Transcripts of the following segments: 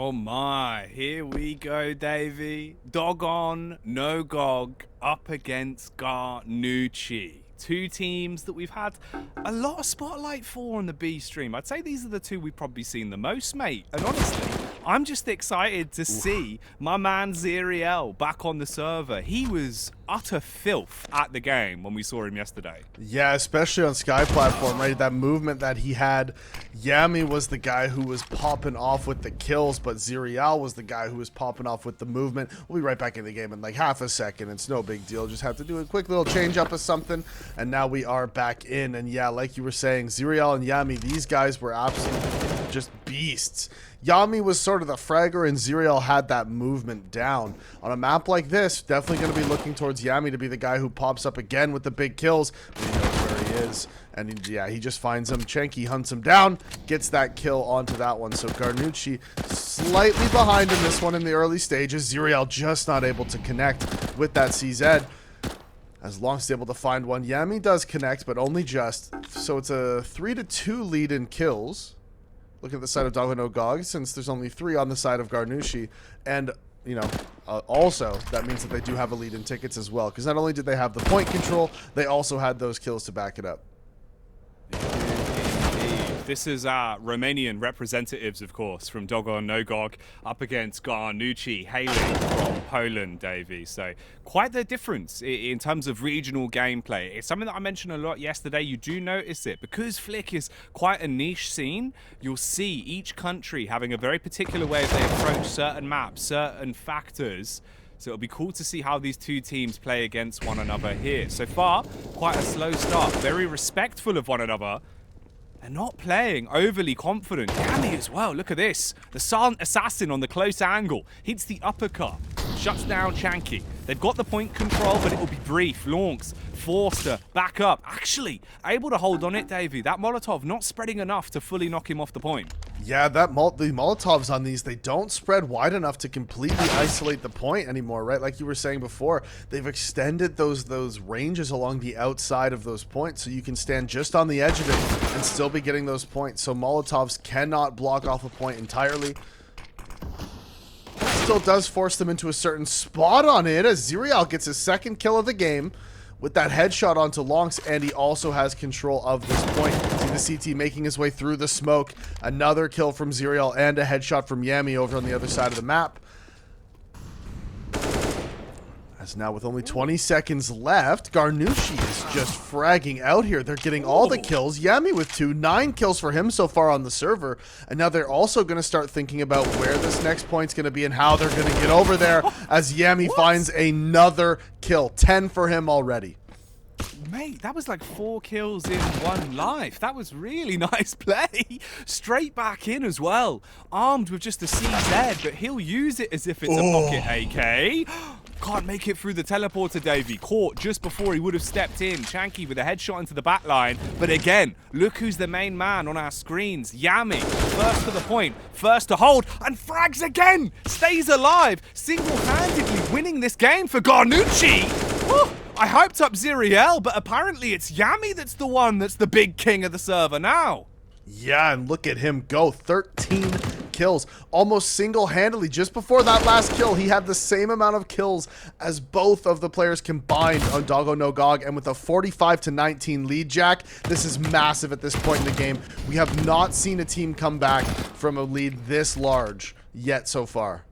Oh my, here we go, Davey. Dogon, no Gog, up against Garnucci. Two teams that we've had a lot of spotlight for on the B stream. I'd say these are the two we've probably seen the most, mate. And honestly, I'm just excited to see my man Zeriel back on the server. He was utter filth at the game when we saw him yesterday. Yeah, especially on Sky platform, right? That movement that he had. Yami was the guy who was popping off with the kills, but Zeriel was the guy who was popping off with the movement. We'll be right back in the game in like half a second. It's no big deal. Just have to do a quick little change up of something. And now we are back in. And yeah, like you were saying, Zeriel and Yami, these guys were absolutely just beasts. Yami was sort of the fragger, and Zeriel had that movement down. On a map like this, definitely going to be looking towards Yami to be the guy who pops up again with the big kills. But he knows where he is, and yeah, he just finds him. Chenky hunts him down, gets that kill onto that one. So Garnucci slightly behind in this one in the early stages. Zeriel just not able to connect with that CZ. As long as he's able to find one, Yami does connect, but only just. So it's a 3-2 lead in kills. Look at the side of Dogon, since there's only 3 on the side of Garnucci. And, you know, also, that means that they do have a lead in tickets as well. Because not only did they have the point control, they also had those kills to back it up. This is our Romanian representatives, of course, from Dogon Nogog up against Garnucci, hailing from Poland, Davey. So quite the difference in terms of regional gameplay. It's something that I mentioned a lot yesterday. You do notice it. Because Flick is quite a niche scene, you'll see each country having a very particular way they approach certain maps, certain factors. So it'll be cool to see how these two teams play against one another here. So far, quite a slow start. Very respectful of one another. They're not playing overly confident. Yami as well, look at this. The Silent Assassin on the close angle. Hits the uppercut. Shuts down Chanky. They've got the point control, but it will be brief. Launks, Forster, back up. Actually, able to hold on it, Davey. That Molotov not spreading enough to fully knock him off the point. Yeah, the Molotovs on these, they don't spread wide enough to completely isolate the point anymore, right? Like you were saying before, they've extended those ranges along the outside of those points, so you can stand just on the edge of it and still be getting those points. So Molotovs cannot block off a point entirely. Still does force them into a certain spot on it, as Zeriel gets his second kill of the game with that headshot onto Lonks, and he also has control of this point. See the CT making his way through the smoke. Another kill from Zeriel and a headshot from Yami over on the other side of the map. As now with only 20 seconds left, Garnucci is just fragging out here. They're getting all the kills. Yami with 2, 9 kills for him so far on the server. And now they're also going to start thinking about where this next point's going to be and how they're going to get over there, as Yami finds another kill. 10 for him already. Mate, that was like 4 kills in one life. That was really nice play. Straight back in as well. Armed with just a CZ, but he'll use it as if it's a pocket AK. Can't make it through the teleporter, Davey. Caught just before he would have stepped in. Chanky with a headshot into the back line. But again, look who's the main man on our screens. Yami, first to the point, first to hold, and frags again. Stays alive, single-handedly winning this game for Garnucci. Woo! I hyped up Zeriel, but apparently it's Yami that's the one that's the big king of the server now. Yeah, and look at him go. 13 kills. Almost single-handedly. Just before that last kill, he had the same amount of kills as both of the players combined on Dogon Nogog. And with a 45-19 lead, Jack, this is massive at this point in the game. We have not seen a team come back from a lead this large yet so far.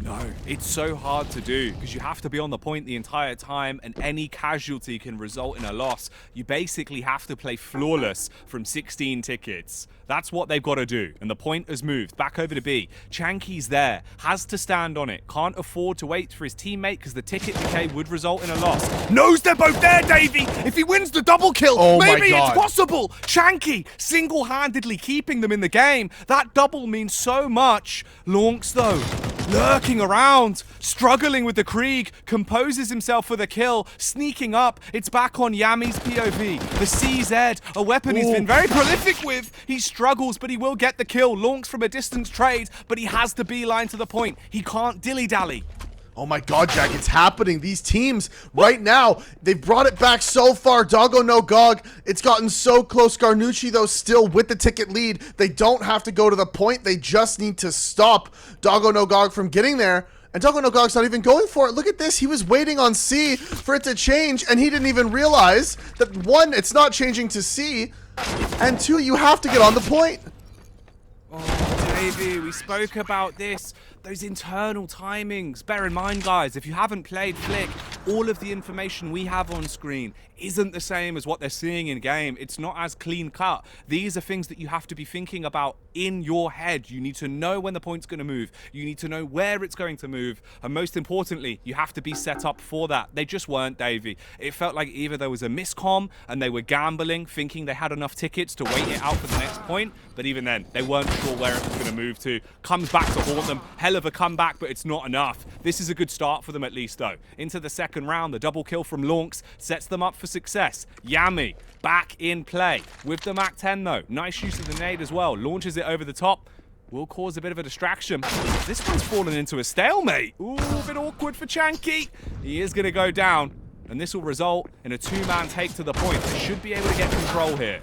No, it's so hard to do because you have to be on the point the entire time, and any casualty can result in a loss. You basically have to play flawless from 16 tickets. That's what they've got to do, and the point has moved back over to B. Chanky's there, has to stand on it, can't afford to wait for his teammate because the ticket decay would result in a loss. Knows they're both there, Davey! If he wins the double kill, maybe it's possible! Chanky single-handedly keeping them in the game. That double means so much. Launks, though, lurking around, struggling with the Krieg, composes himself for the kill, sneaking up. It's back on Yami's POV. The CZ, a weapon he's been very prolific with. He struggles, but he will get the kill. Launks from a distance trade, but he has the beeline to the point. He can't dilly-dally. Oh my god, Jack, it's happening. These teams right now, they've brought it back so far. Doggo no Gog, it's gotten so close. Garnucci, though, still with the ticket lead. They don't have to go to the point. They just need to stop Doggo no Gog from getting there. And Doggo no Gog's not even going for it. Look at this. He was waiting on C for it to change, and he didn't even realize that, one, it's not changing to C, and two, you have to get on the point. Oh, Davey, we spoke about this. Those internal timings. Bear in mind, guys, if you haven't played Flick, all of the information we have on screen isn't the same as what they're seeing in game. It's not as clean cut. These are things that you have to be thinking about in your head. You need to know when the point's going to move. You need to know where it's going to move. And most importantly, you have to be set up for that. They just weren't, Davey. It felt like either there was a miscomm and they were gambling, thinking they had enough tickets to wait it out for the next point. But even then, they weren't sure where it was going to move to. Comes back to haunt them. Hell of a comeback, but it's not enough. This is a good start for them at least, though. Into the second round, the double kill from Launx sets them up for success. Yami back in play with the Mac 10, though. Nice use of the nade as well. Launches it over the top. Will cause a bit of a distraction. This one's fallen into a stalemate. Ooh, a bit awkward for Chanky. He is going to go down, and this will result in a two-man take to the point. They should be able to get control here.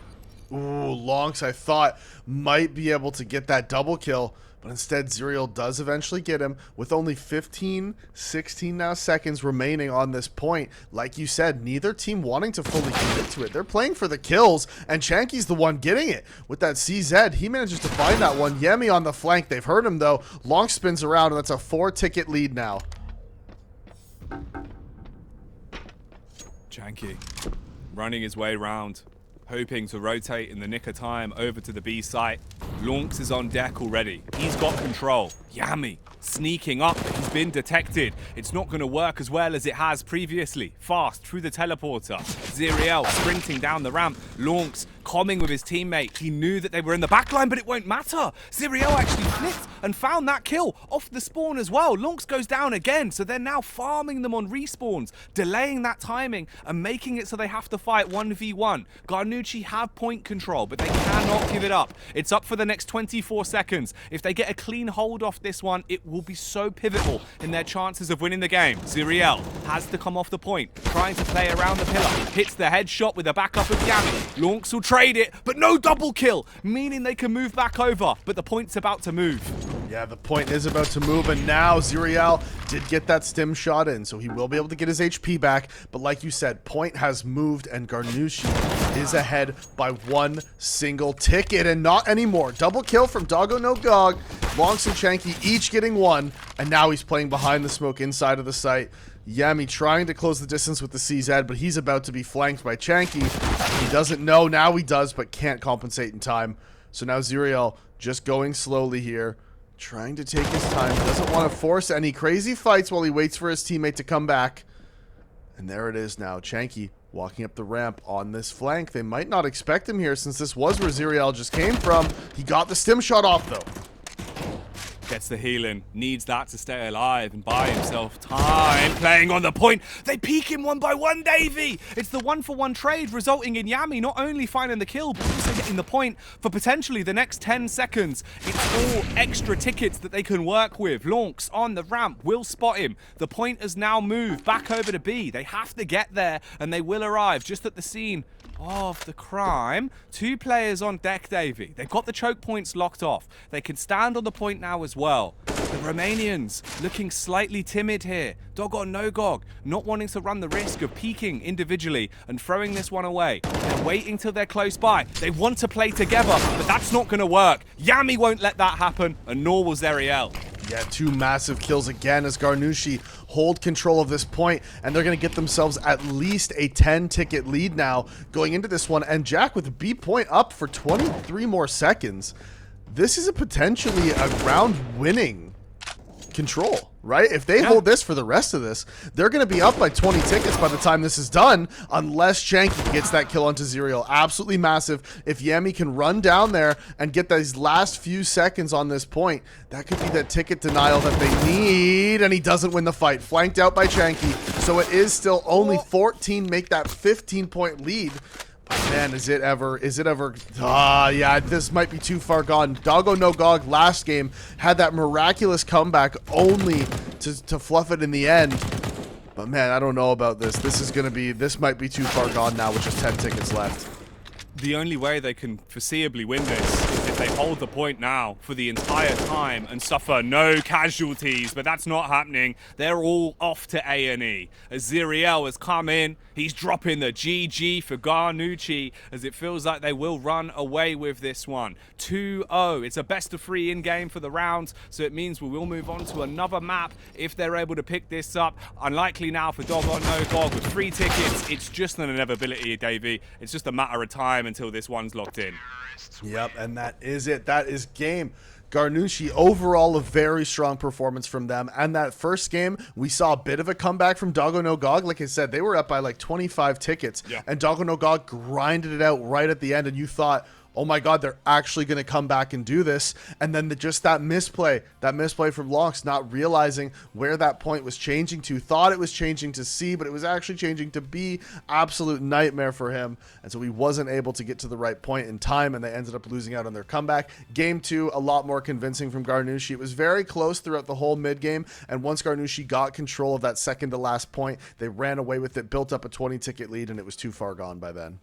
Ooh, Launx, I thought, might be able to get that double kill, but instead Zerial does eventually get him with only 15, 16 now seconds remaining on this point. Like you said, neither team wanting to fully commit to it. They're playing for the kills, and Chanky's the one getting it. With that CZ, he manages to find that one. Yemi on the flank. They've heard him, though. Launx spins around, and that's a 4-ticket lead now. Chanky running his way round, hoping to rotate in the nick of time over to the B site. Launx is on deck already. He's got control. Yami sneaking up, but he's been detected. It's not going to work as well as it has previously. Fast through the teleporter. Zerial sprinting down the ramp. Launx comming with his teammate. He knew that they were in the backline, but it won't matter. Zerial actually flipped and found that kill off the spawn as well. Launx goes down again, so they're now farming them on respawns, delaying that timing and making it so they have to fight 1v1. Garnucci have point control, but they cannot give it up. It's up for the next 24 seconds. If they get a clean hold off this one, it will be so pivotal in their chances of winning the game. Zerial has to come off the point, trying to play around the pillar. Hits the headshot with a backup of Yami. Launx will trade it, but no double kill, meaning they can move back over, but the point's about to move. Yeah, the point is about to move, and now Zerial did get that stim shot in, so he will be able to get his HP back. But like you said, point has moved, and Garnucci is ahead by one single ticket, and not anymore. Double kill from Doggo no Gog. Launx and Chanky each getting one, and now he's playing behind the smoke inside of the site. Yami trying to close the distance with the CZ, but he's about to be flanked by Chanky. He doesn't know, now he does, but can't compensate in time. So now Zerial just going slowly here, trying to take his time. Doesn't want to force any crazy fights while he waits for his teammate to come back. And there it is now. Chanky walking up the ramp on this flank. They might not expect him here since this was where Zerial just came from. He got the stim shot off, though. Gets the healing, needs that to stay alive and buy himself time. Playing on the point, they peek him one by one, Davey. It's the 1-for-1 trade resulting in Yami not only finding the kill, but also getting the point for potentially the next 10 seconds. It's all extra tickets that they can work with. Launx on the ramp will spot him. The point has now moved back over to B. They have to get there, and they will arrive just at the scene of the crime. 2 players on deck, Davey. They've got the choke points locked off. They can stand on the point now as well. The Romanians looking slightly timid here. Doggo no Gog not wanting to run the risk of peeking individually and throwing this one away. They're waiting till they're close by. They want to play together, but that's not going to work. Yami won't let that happen, and nor will Zerial. Yeah, 2 massive kills again as Garnucci hold control of this point, and they're going to get themselves at least a 10-ticket lead now going into this one. And Jack with a B point up for 23 more seconds. This is a potentially a round-winning control, right? If they hold this for the rest of this, they're going to be up by 20 tickets by the time this is done, unless Chanky gets that kill onto Zerial. Absolutely massive. If Yami can run down there and get these last few seconds on this point, that could be that ticket denial that they need, and he doesn't win the fight. Flanked out by Chanky, so it is still only 14, make that 15-point lead. Man, is it ever, yeah, this might be too far gone. Doggo no Gog last game had that miraculous comeback only to fluff it in the end. But man, I don't know about this. This might be too far gone now with just 10 tickets left. The only way they can foreseeably win this is if they hold the point now for the entire time and suffer no casualties, but that's not happening. They're all off to A&E. As Ziriel has come in, he's dropping the GG for Garnucci, as it feels like they will run away with this one. 2-0. It's a best of 3 in-game for the round, so it means we will move on to another map if they're able to pick this up. Unlikely now for Dogon No Gog with 3 tickets. It's just an inevitability, Davey. It's just a matter of time until this one's locked in. Yep, and that is it. That is game. Garnucci, overall a very strong performance from them. And that first game, we saw a bit of a comeback from Dogon No Gog. Like I said, they were up by like 25 tickets. Yeah. And Dogon No Gog grinded it out right at the end. And you thought, oh my God, they're actually going to come back and do this. And then just that misplay from Lonks, not realizing where that point was changing to. Thought it was changing to C, but it was actually changing to B. Absolute nightmare for him. And so he wasn't able to get to the right point in time, and they ended up losing out on their comeback. Game 2, a lot more convincing from Garnucci. It was very close throughout the whole mid-game, and once Garnucci got control of that second to last point, they ran away with it, built up a 20-ticket lead, and it was too far gone by then.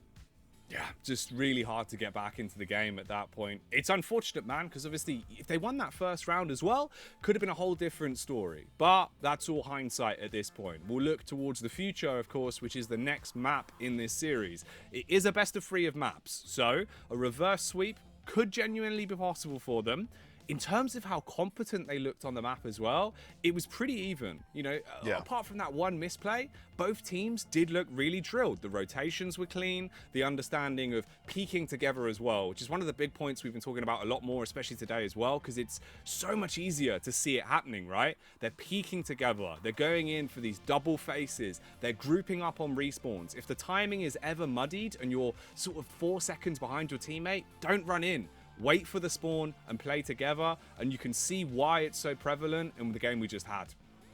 Yeah, just really hard to get back into the game at that point. It's unfortunate, man, because obviously if they won that first round as well, could have been a whole different story. But that's all hindsight at this point. We'll look towards the future, of course, which is the next map in this series. It is a best of 3 of maps, so a reverse sweep could genuinely be possible for them. In terms of how competent they looked on the map as well, it was pretty even. You know, apart from that one misplay, both teams did look really drilled. The rotations were clean, the understanding of peaking together as well, which is one of the big points we've been talking about a lot more, especially today as well, because it's so much easier to see it happening, right? They're peaking together. They're going in for these double faces. They're grouping up on respawns. If the timing is ever muddied and you're sort of 4 seconds behind your teammate, don't run in. Wait for the spawn and play together, and you can see why it's so prevalent in the game we just had.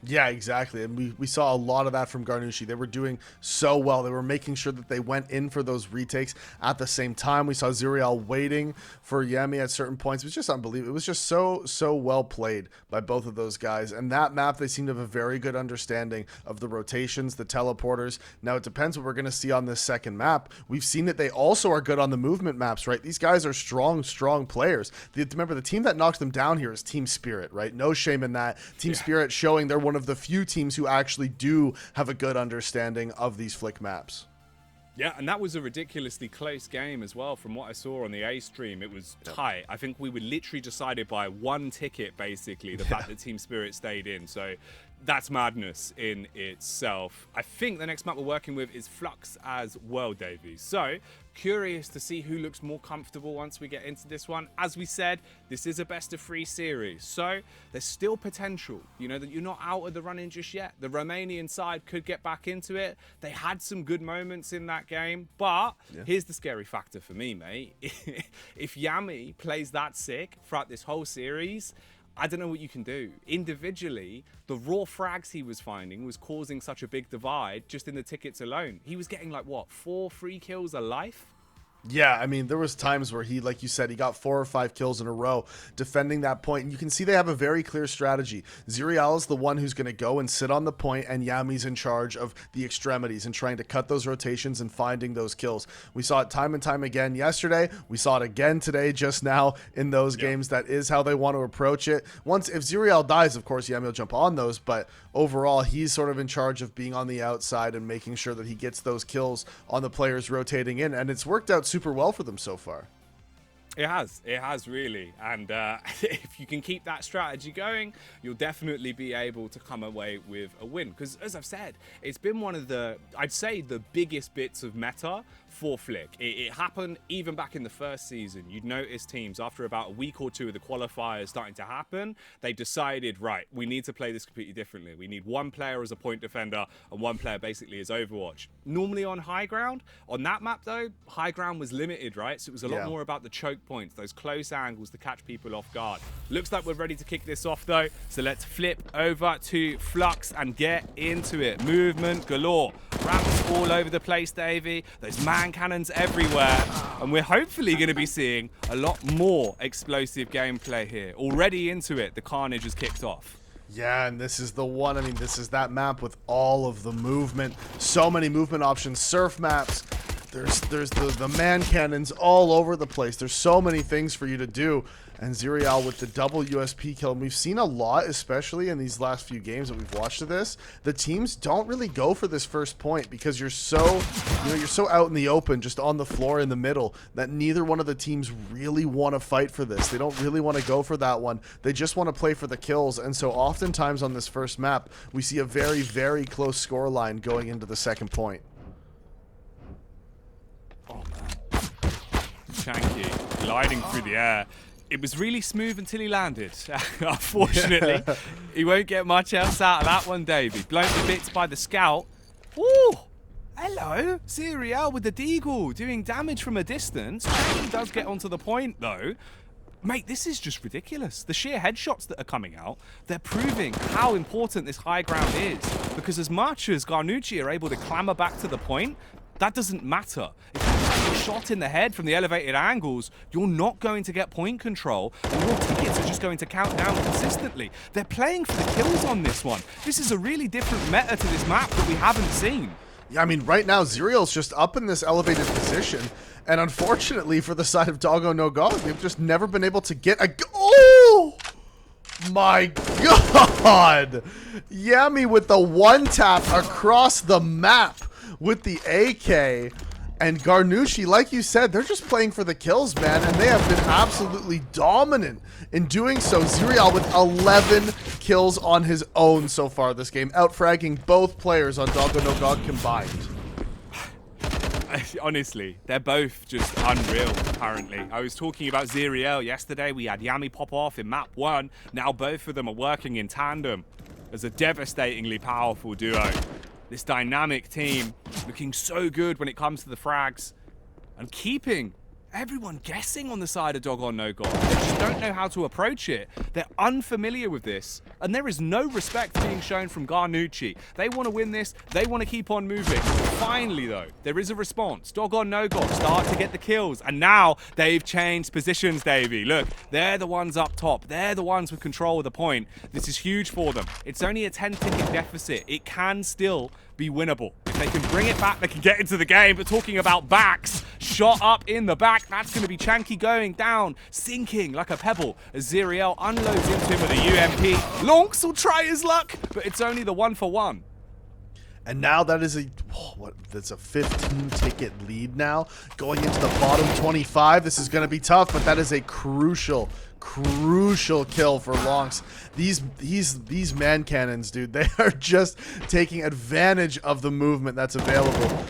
Yeah, exactly. And we saw a lot of that from Garnucci. They were doing so well. They were making sure that they went in for those retakes at the same time. We saw Ziriel waiting for Yemi at certain points. It was just unbelievable. It was just so well played by both of those guys. And that map, they seem to have a very good understanding of the rotations, the teleporters. Now, it depends what we're going to see on this second map. We've seen that they also are good on the movement maps, right? These guys are strong players. Remember, the team that knocks them down here is Team Spirit, right? No shame in that. Team Spirit showing they're one of the few teams who actually do have a good understanding of these flick maps. Yeah, and that was a ridiculously close game as well. From what I saw on the A stream, it was tight. I think we were literally decided by 1 ticket, basically, the fact that Team Spirit stayed in. So that's madness in itself. I think the next map we're working with is Flux as well, Davey. So curious to see who looks more comfortable once we get into this one. As we said, this is a best of 3 series, so there's still potential, you know, that you're not out of the running just yet. The Romanian side could get back into it. They had some good moments in that game, but here's the scary factor for me, mate. If Yami plays that sick throughout this whole series, I don't know what you can do. Individually, the raw frags he was finding was causing such a big divide just in the tickets alone. He was getting like, what, 4 free kills a life? Yeah, I mean, there was times where he, like you said, he got 4 or 5 kills in a row defending that point. And you can see they have a very clear strategy. Ziriel is the one who's going to go and sit on the point, and Yami's in charge of the extremities and trying to cut those rotations and finding those kills. We saw it time and time again yesterday. We saw it again today, just now in those games. That is how they want to approach it. If Ziriel dies, of course, Yami will jump on those, but overall, he's sort of in charge of being on the outside and making sure that he gets those kills on the players rotating in, and it's worked out super well for them so far. It has really, and if you can keep that strategy going, you'll definitely be able to come away with a win, because as I've said, it's been one of the, I'd say, the biggest bits of meta for Flick. It happened even back in the first season. You'd notice teams, after about a week or two of the qualifiers starting to happen, they decided, right, we need to play this completely differently. We need one player as a point defender and one player basically as Overwatch. Normally on high ground. On that map though, high ground was limited, right? So it was a lot more about the choke points, those close angles to catch people off guard. Looks like we're ready to kick this off though, so let's flip over to Flux and get into it. Movement galore, ramps all over the place, Davey. Those man cannons everywhere, and we're hopefully going to be seeing a lot more explosive gameplay here. Already into it, the carnage has kicked off. Yeah, and this is the one. I mean, this is that map with all of the movement. So many movement options. Surf maps. There's the man cannons all over the place. There's so many things for you to do. And Zirial with the double USP kill. And we've seen a lot, especially in these last few games that we've watched of this. The teams don't really go for this first point because you're so, you're so out in the open, just on the floor in the middle, that neither one of the teams really want to fight for this. They don't really want to go for that one. They just want to play for the kills. And so oftentimes on this first map, we see a very, very close scoreline going into the second point. Oh, man. Shanky gliding through the air. It was really smooth until he landed. Unfortunately, he won't get much else out of that one, Davey. Blown to bits by the scout. Ooh, hello. Zirial with the deagle, doing damage from a distance. He does get onto the point, though. Mate, this is just ridiculous. The sheer headshots that are coming out, they're proving how important this high ground is. Because as much as Garnucci are able to clamber back to the point, that doesn't matter. If you just get a shot in the head from the elevated angles, you're not going to get point control, and your tickets are just going to count down consistently. They're playing for the kills on this one. This is a really different meta to this map that we haven't seen. Yeah, I mean, right now, Zirial's just up in this elevated position, and unfortunately for the side of Doggo No Gog, they've just never been able to get a... Oh! My God! Yami with the one tap across the map with the AK, and Garnucci, like you said, they're just playing for the kills, man, and they have been absolutely dominant in doing so. Zirial with 11 kills on his own so far this game, outfragging both players on Doggo No Gog combined. Honestly, they're both just unreal, apparently. I was talking about Zirial yesterday. We had Yami pop off in map 1. Now both of them are working in tandem as a devastatingly powerful duo. This dynamic team looking so good when it comes to the frags and keeping everyone guessing on the side of Doggo No Gog. They just don't know how to approach it. They're unfamiliar with this, and there is no respect being shown from Garnucci. They want to win this. They want to keep on moving. Finally, though, there is a response. Doggo No Gog start to get the kills, and now they've changed positions, Davey. Look, they're the ones up top. They're the ones with control of the point. This is huge for them. It's only a 10-ticket deficit. It can still be winnable. If they can bring it back, they can get into the game. But talking about backs, shot up in the back, that's going to be Chanky going down, sinking like a pebble as Zirial unloads into him with a UMP. Lonks will try his luck, but it's only the 1-for-1. And now that is that's a 15-ticket lead now, going into the bottom 25. This is going to be tough, but that is a crucial kill for Lonks. These man cannons, dude, they are just taking advantage of the movement that's available.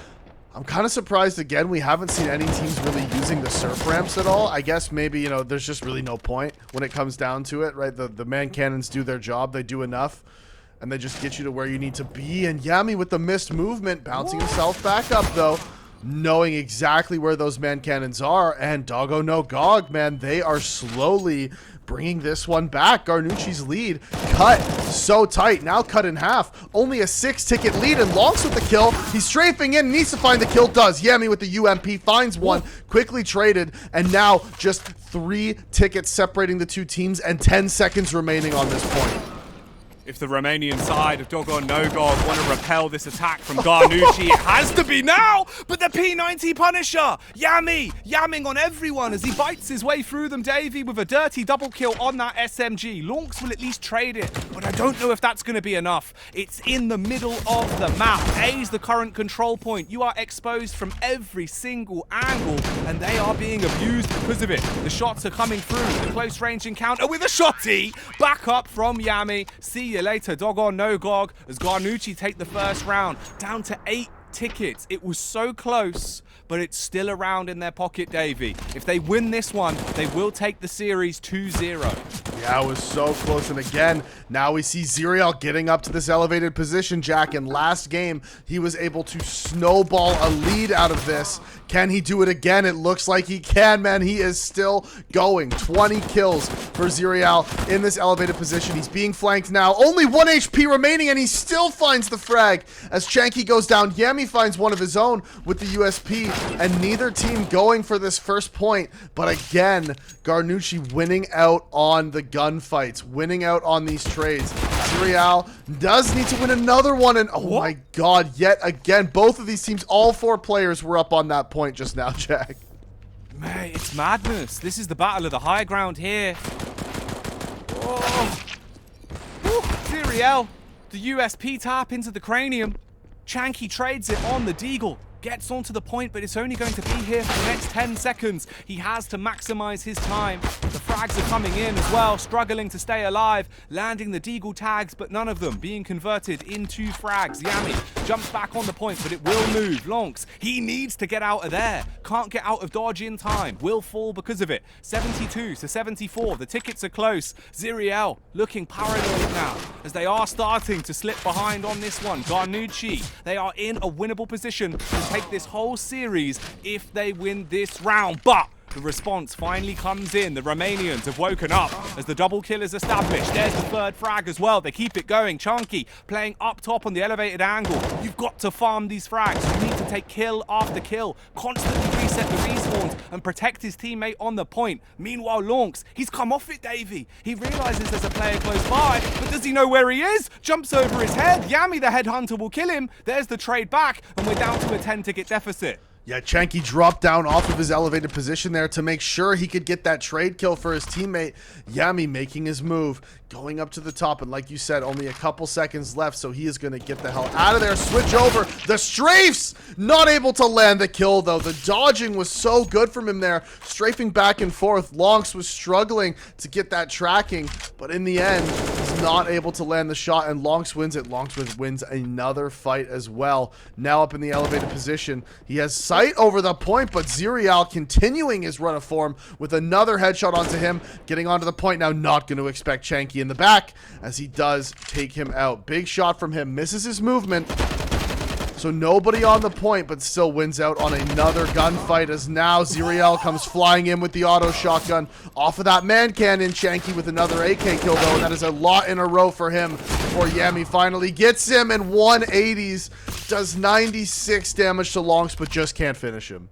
I'm kind of surprised, again, we haven't seen any teams really using the surf ramps at all. I guess maybe, you know, there's just really no point when it comes down to it, right? The man cannons do their job. They do enough, and they just get you to where you need to be. And Yami with the missed movement, bouncing himself back up, though, knowing exactly where those man cannons are. And Doggo No Gog, man, they are slowly bringing this one back. Garnucci's lead cut so tight, now cut in half. Only a 6-ticket lead, and Lonks with the kill. He's strafing in, needs to find the kill, does. Yami with the UMP finds one, quickly traded, and now just 3 tickets separating the two teams and 10 seconds remaining on this point. If the Romanian side of Doggo No Gog want to repel this attack from Garnucci, it has to be now! But the P90 Punisher! Yamming on everyone as he bites his way through them, Davey, with a dirty double kill on that SMG. Lonks will at least trade it, but I don't know if that's going to be enough. It's in the middle of the map. A's the current control point. You are exposed from every single angle, and they are being abused because of it. The shots are coming through. The close range encounter with a shotty! Back up from Yami. See you later, Doggo No Gog, as Garnucci take the first round, down to 8 tickets. It was so close, but it's still around in their pocket, Davey. If they win this one, they will take the series 2-0. Yeah, it was so close. And again, now we see Zirial getting up to this elevated position, Jack. In last game, he was able to snowball a lead out of this. Can he do it again? It looks like he can, man. He is still going. 20 kills for Zirial in this elevated position. He's being flanked now. Only 1 HP remaining, and he still finds the frag. As Chanky goes down, Yami finds one of his own with the USP, and neither team going for this first point. But again, Garnucci winning out on the gunfights, winning out on these trades. Zurial does need to win another one, and oh my god, yet again, both of these teams, all 4 players were up on that point just now, Jack. Mate, it's madness. This is the battle of the high ground here. Oh. Zuriel, the USP tap into the cranium. Chanky trades it on the Deagle. Gets onto the point, but it's only going to be here for the next 10 seconds. He has to maximize his time. The frags are coming in as well, struggling to stay alive, landing the Deagle tags, but none of them being converted into frags. Yami jumps back on the point, but it will move. Lonks, he needs to get out of there. Can't get out of dodge in time. Will fall because of it. 72 to 74. The tickets are close. Zuriel looking paranoid now as they are starting to slip behind on this one. Garnucci, they are in a winnable position to take this whole series if they win this round, but the response finally comes in. The Romanians have woken up as the double kill is established. There's the 3rd frag as well. They keep it going. Chunky playing up top on the elevated angle. You've got to farm these frags. You need to take kill after kill, constantly reset the respawns and protect his teammate on the point. Meanwhile, Lonks, he's come off it, Davey. He realizes there's a player close by, but does he know where he is? Jumps over his head. Yami, the headhunter, will kill him. There's the trade back, and we're down to a 10-ticket deficit. Yeah, Chanky dropped down off of his elevated position there to make sure he could get that trade kill for his teammate. Yami making his move, going up to the top, and like you said, only a couple seconds left, so he is going to get the hell out of there. Switch over. The strafes! Not able to land the kill, though. The dodging was so good from him there, strafing back and forth. Lonks was struggling to get that tracking, but in the end, he's not able to land the shot, and Lonks wins it. Lonks wins another fight as well. Now up in the elevated position. He has sight over the point, but Zurial continuing his run of form with another headshot onto him, getting onto the point now. Not going to expect Chanky in the back as he does take him out. Big shot from him, misses his movement. So nobody on the point, but still wins out on another gunfight as now Zuriel comes flying in with the auto shotgun off of that man cannon. Chanky with another AK kill though, and that is a lot in a row for him before Yami finally gets him, and 180s does 96 damage to Lonks, but just can't finish him.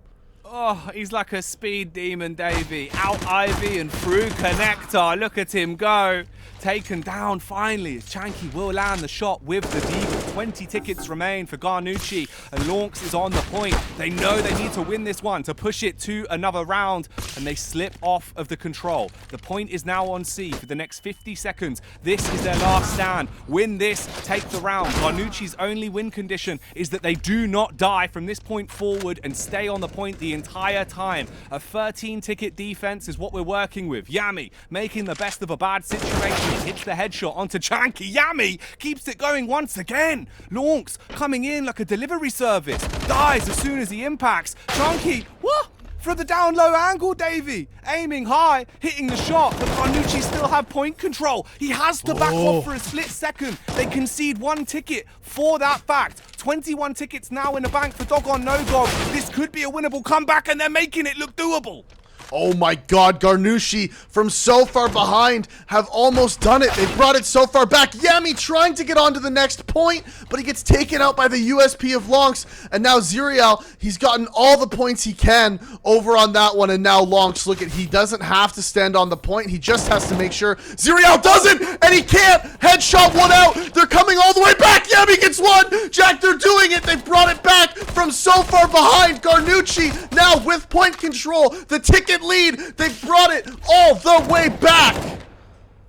Oh, he's like a speed demon, Davey. Out Ivy and through connector. Look at him go. Taken down finally. Chanky will land the shot with the Deagle. 20 tickets remain for Garnucci, and Lonks is on the point. They know they need to win this one to push it to another round, and they slip off of the control. The point is now on C for the next 50 seconds. This is their last stand. Win this, take the round. Garnucci's only win condition is that they do not die from this point forward and stay on the point the entire time. A 13-ticket defense is what we're working with. Yami making the best of a bad situation. Hits the headshot onto Chanky. Yami keeps it going once again. Lonks coming in like a delivery service. Dies as soon as he impacts. Chanky, what? For the down low angle, Davey. Aiming high, hitting the shot, but Garnucci still have point control. He has to back off for a split second. They concede 1 ticket for that fact. 21 tickets now in the bank for Dogon No Dog. This could be a winnable comeback, and they're making it look doable. Oh my god, Garnucci from so far behind have almost done it. They brought it so far back. Yami trying to get onto the next point, but he gets taken out by the USP of Lonks. And now Zuriel, he's gotten all the points he can over on that one. And now Lonks, look at, he doesn't have to stand on the point. He just has to make sure Zuriel doesn't, and he can't. Headshot one out. They're coming all the way back. Yami gets one. Jack, they're doing it. They brought it back from so far behind. Garnucci now with point control. The ticket lead. They brought it all the way back.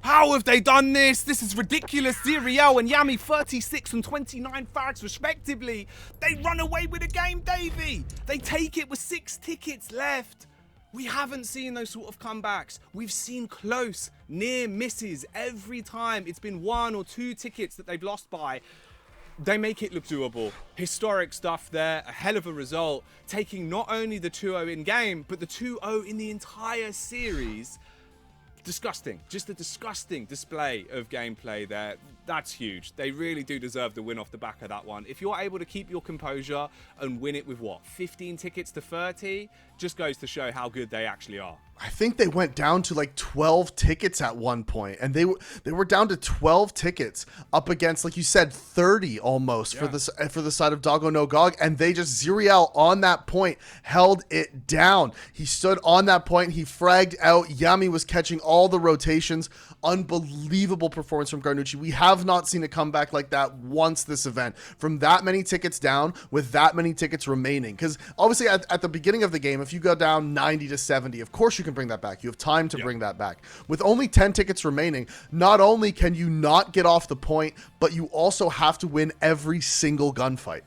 How have they done this? This is ridiculous. Zuriel and Yami 36 and 29 frags respectively. They run away with the game, Davey. They take it with 6 tickets left. We haven't seen those sort of comebacks. We've seen close, near misses every time. It's been 1 or 2 tickets that they've lost by. They make it look doable. Historic stuff there, a hell of a result. Taking not only the 2-0 in game, but the 2-0 in the entire series. Disgusting. Just a disgusting display of gameplay there. That's huge. They really do deserve the win off the back of that one. If you're able to keep your composure and win it with what, 15 tickets to 30, just goes to show how good they actually are. I think they went down to like 12 tickets at one point, and they were down to 12 tickets up against, like you said, 30 almost for the side of Doggo No Gog, and they just Zirial on that point held it down. He stood on that point, he fragged out. Yami was catching all the rotations. Unbelievable performance from Garnucci. We have not seen a comeback like that once this event, from that many tickets down with that many tickets remaining. Because obviously at the beginning of the game, if you go down 90 to 70, of course you can bring that back. You have time to bring that back. With only 10 tickets remaining, not only can you not get off the point, but you also have to win every single gunfight.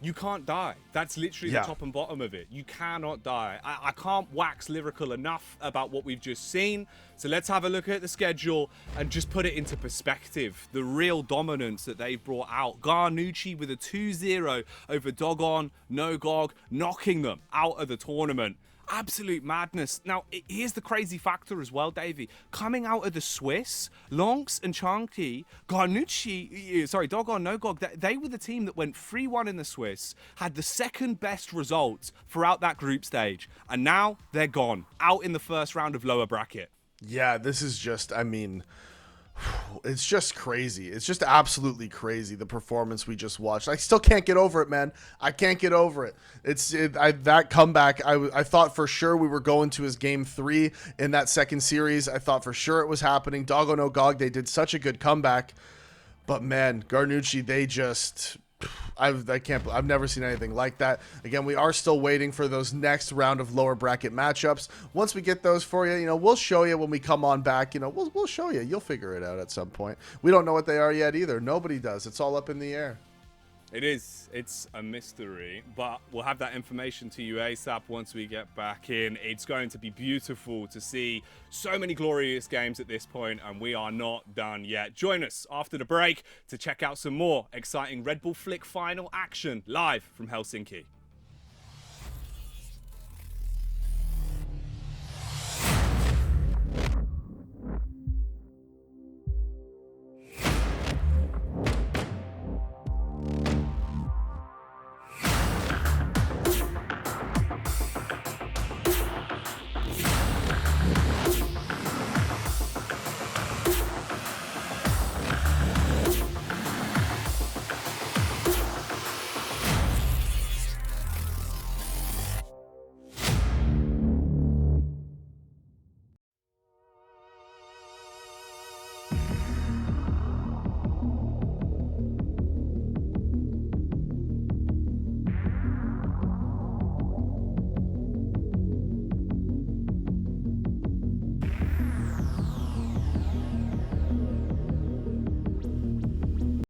You can't die. That's literally the top and bottom of it. You cannot die. I can't wax lyrical enough about what we've just seen. So let's have a look at the schedule and just put it into perspective. The real dominance that they've brought out. Garnucci with a 2-0 over Doggo No Gog, knocking them out of the tournament. Absolute madness. Now, here's the crazy factor as well, Davey. Coming out of the Swiss, Lonks and Chunky, Doggo No Gog, they were the team that went 3-1 in the Swiss, had the second best results throughout that group stage, and now they're gone, out in the first round of lower bracket. Yeah, this is just, I mean, it's just crazy. It's just absolutely crazy, the performance we just watched. I still can't get over it, man. I can't get over it. That comeback, I thought for sure we were going to his game 3 in that second series. I thought for sure it was happening. Doggo No Gog, they did such a good comeback. But man, Garnucci, they just... I've never seen anything like that. Again, we are still waiting for those next round of lower bracket matchups. Once we get those for you, we'll show you when we come on back. We'll show you. You'll figure it out at some point. We don't know what they are yet either. Nobody does. It's all up in the air. It is. It's a mystery, but we'll have that information to you ASAP once we get back in. It's going to be beautiful to see so many glorious games at this point, and we are not done yet. Join us after the break to check out some more exciting Red Bull Flick final action live from Helsinki.